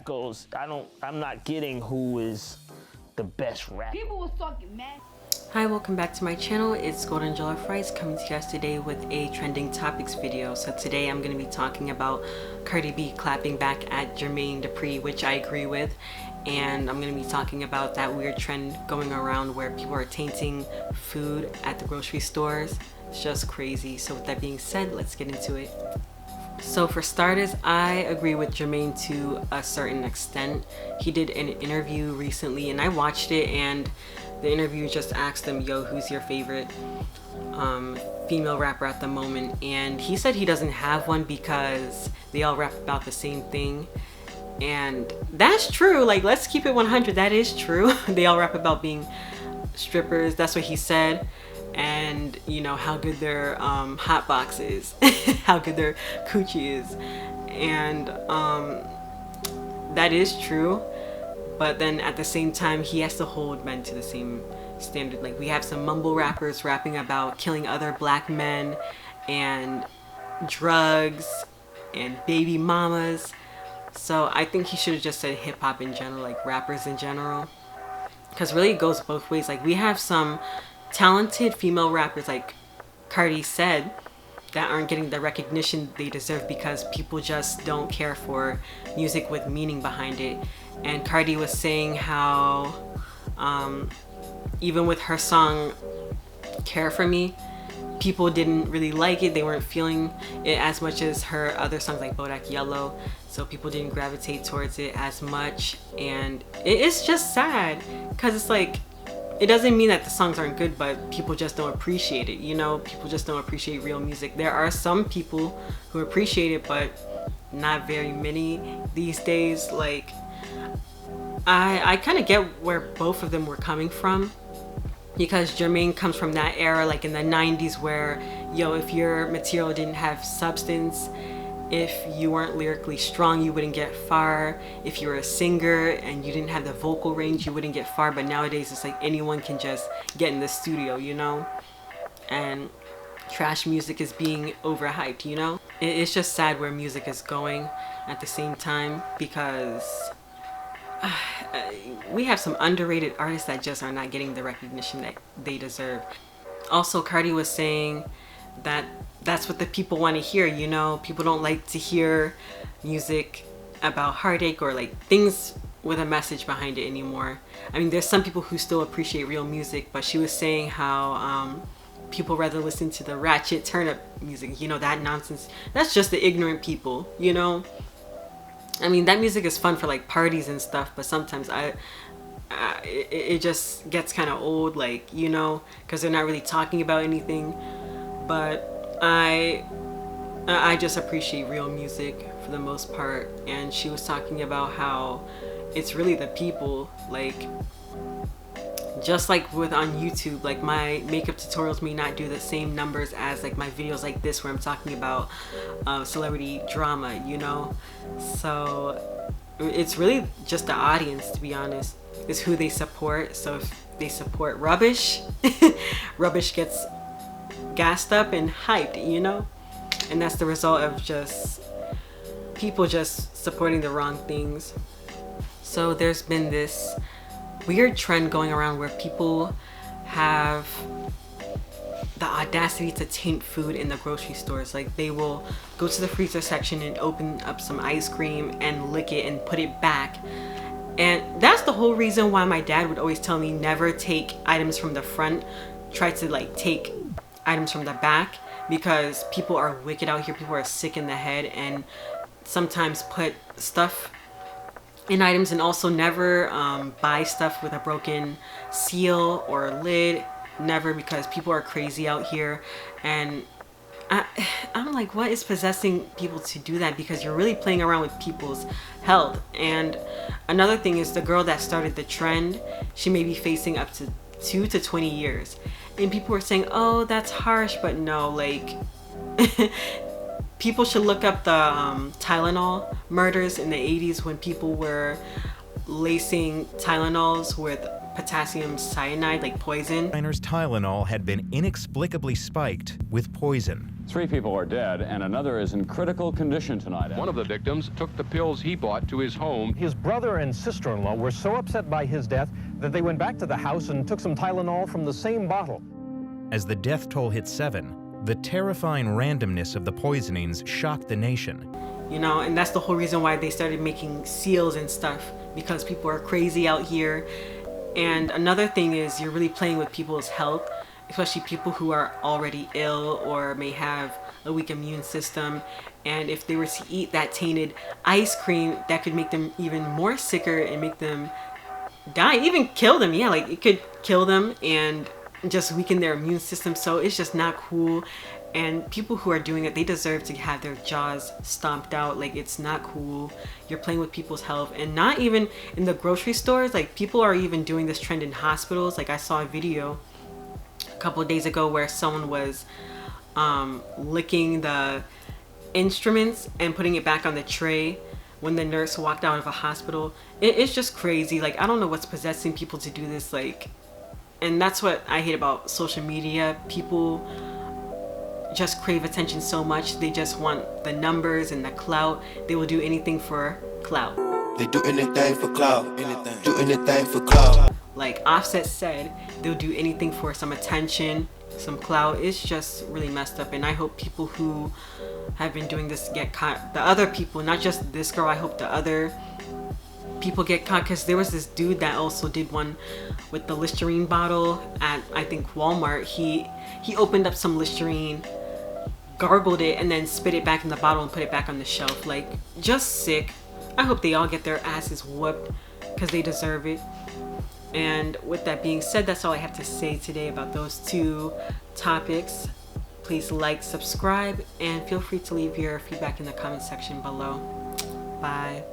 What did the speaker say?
rap goes, I'm not getting who is the best rapper. People was talking mad. Hi, welcome back to my channel. It's Golden Jollof Rice coming to you guys today with a trending topics video. So today I'm going to be talking about Cardi B clapping back at Jermaine Dupri, which I agree with. And I'm going to be talking about that weird trend going around where people are tainting food at the grocery stores. It's just crazy. So with that being said, let's get into it. So for starters, I agree with Jermaine to a certain extent. He did an interview recently and I watched it, and the interview just asked him, yo, who's your favorite female rapper at the moment? And he said he doesn't have one because they all rap about the same thing. And that's true. Like, let's keep it 100. That is true. They all rap about being strippers. That's what he said. And you know how good their hot box is, how good their coochie is, and that is true. But then at the same time, he has to hold men to the same standard. Like, we have some mumble rappers rapping about killing other black men and drugs and baby mamas. So I think he should have just said hip hop in general, like rappers in general, because really it goes both ways. Like, we have some talented female rappers, like Cardi said, that aren't getting the recognition they deserve because people just don't care for music with meaning behind it. And Cardi was saying how even with her song Care For Me, people didn't really like it. They weren't feeling it as much as her other songs like Bodak Yellow, so people didn't gravitate towards it as much. And it's just sad because it's like, it doesn't mean that the songs aren't good, but people just don't appreciate it, you know? People just don't appreciate real music. There are some people who appreciate it, but not very many these days. Like, I kind of get where both of them were coming from, because Jermaine comes from that era, like in the 90s, where, yo, if your material didn't have substance, if you weren't lyrically strong, you wouldn't get far. If you were a singer and you didn't have the vocal range, you wouldn't get far. But nowadays, it's like anyone can just get in the studio, you know? And trash music is being overhyped, you know? It's just sad where music is going at the same time, because we have some underrated artists that just are not getting the recognition that they deserve. Also, Cardi was saying that that's what the people want to hear, you know? People don't like to hear music about heartache or like things with a message behind it anymore. I mean, there's some people who still appreciate real music, but she was saying how people rather listen to the ratchet turn-up music, you know, that nonsense. That's just the ignorant people, you know? I mean, that music is fun for like parties and stuff, but sometimes it just gets kind of old, like, you know, because they're not really talking about anything. But I just appreciate real music for the most part. And she was talking about how it's really the people, like, just like with on YouTube, like my makeup tutorials may not do the same numbers as like my videos like this where I'm talking about celebrity drama, you know? So it's really just the audience, to be honest, is who they support. So if they support rubbish, rubbish gets gassed up and hyped, you know? And that's the result of just people just supporting the wrong things. So there's been this weird trend going around where people have the audacity to taint food in the grocery stores. Like, they will go to the freezer section and open up some ice cream and lick it and put it back. And that's the whole reason why my dad would always tell me never take items from the front, try to like take items from the back, because people are wicked out here. People are sick in the head and sometimes put stuff in items, and also never buy stuff with a broken seal or lid. Never, because people are crazy out here. And I'm like, what is possessing people to do that? Because you're really playing around with people's health. And another thing is, the girl that started the trend, she may be facing up to 2 to 20 years. And people were saying, oh, that's harsh. But no, like, people should look up the Tylenol murders in the 80s, when people were lacing Tylenols with potassium cyanide, like poison. Diner's Tylenol had been inexplicably spiked with poison. 3 people are dead and another is in critical condition tonight. One of the victims took the pills he bought to his home. His brother and sister-in-law were so upset by his death that they went back to the house and took some Tylenol from the same bottle. As the death toll hit 7, the terrifying randomness of the poisonings shocked the nation. You know, and that's the whole reason why they started making seals and stuff, because people are crazy out here. And another thing is you're really playing with people's health, especially people who are already ill or may have a weak immune system. And if they were to eat that tainted ice cream, that could make them even more sicker and make them die, even kill them. Yeah, like it could kill them and just weaken their immune system. So it's just not cool. And people who are doing it, they deserve to have their jaws stomped out. Like, it's not cool. You're playing with people's health. And not even in the grocery stores. Like, people are even doing this trend in hospitals. Like, I saw a video a couple of days ago where someone was licking the instruments and putting it back on the tray when the nurse walked out of a hospital. It's just crazy. Like, I don't know what's possessing people to do this. Like, and that's what I hate about social media. People just crave attention so much. They just want the numbers and the clout. They will do anything for clout. They do anything for clout. Do anything for clout. Like Offset said, they'll do anything for some attention, some clout. It's just really messed up. And I hope people who have been doing this get caught. The other people, not just this girl, I hope the other people get caught, because there was this dude that also did one with the Listerine bottle at, I think, Walmart. He opened up some Listerine, gargled it, and then spit it back in the bottle and put it back on the shelf. Like, just sick. I hope they all get their asses whooped, because they deserve it. And with that being said, that's all I have to say today about those 2 topics. Please like, subscribe, and feel free to leave your feedback in the comment section below. Bye.